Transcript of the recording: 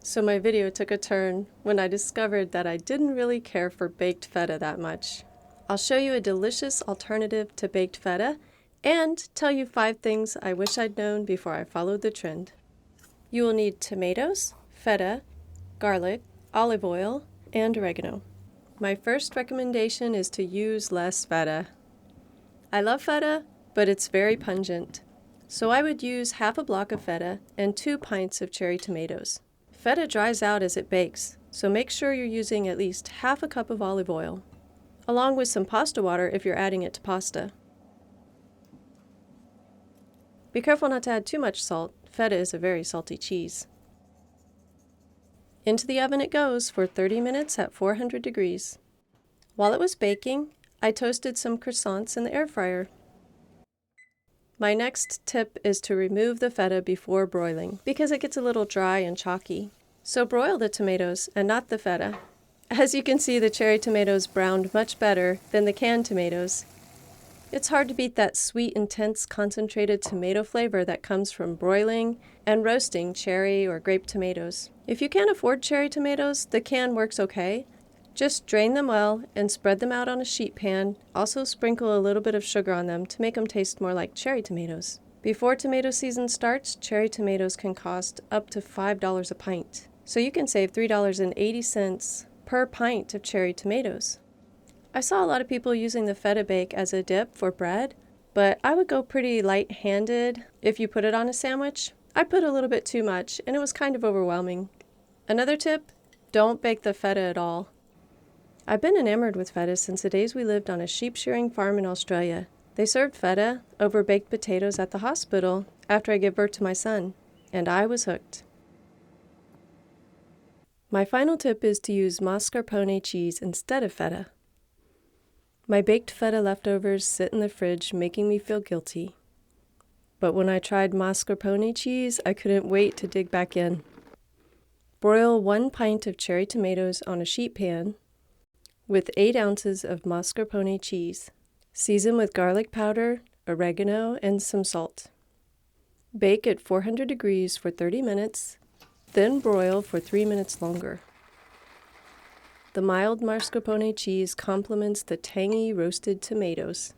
So my video took a turn when I discovered that I didn't really care for baked feta that much. I'll show you a delicious alternative to baked feta and tell you 5 things I wish I'd known before I followed the trend. You will need tomatoes, feta, garlic, olive oil, and oregano. My first recommendation is to use less feta. I love feta, but it's very pungent. So I would use half a block of feta and 2 pints of cherry tomatoes. Feta dries out as it bakes, so make sure you're using at least half a cup of olive oil, along with some pasta water if you're adding it to pasta. Be careful not to add too much salt. Feta is a very salty cheese. Into the oven it goes for 30 minutes at 400 degrees. While it was baking, I toasted some croissants in the air fryer. My next tip is to remove the feta before broiling because it gets a little dry and chalky. So broil the tomatoes and not the feta. As you can see, the cherry tomatoes browned much better than the canned tomatoes. It's hard to beat that sweet, intense, concentrated tomato flavor that comes from broiling and roasting cherry or grape tomatoes. If you can't afford cherry tomatoes, the can works okay. Just drain them well and spread them out on a sheet pan. Also sprinkle a little bit of sugar on them to make them taste more like cherry tomatoes. Before tomato season starts, cherry tomatoes can cost up to $5 a pint. So you can save $3.80 per pint of cherry tomatoes. I saw a lot of people using the feta bake as a dip for bread, but I would go pretty light-handed if you put it on a sandwich. I put a little bit too much, and it was kind of overwhelming. Another tip, don't bake the feta at all. I've been enamored with feta since the days we lived on a sheep shearing farm in Australia. They served feta over baked potatoes at the hospital after I gave birth to my son, and I was hooked. My final tip is to use mascarpone cheese instead of feta. My baked feta leftovers sit in the fridge making me feel guilty. But when I tried mascarpone cheese, I couldn't wait to dig back in. Broil 1 pint of cherry tomatoes on a sheet pan with 8 ounces of mascarpone cheese. Season with garlic powder, oregano, and some salt. Bake at 400 degrees for 30 minutes, then broil for 3 minutes longer. The mild mascarpone cheese complements the tangy roasted tomatoes.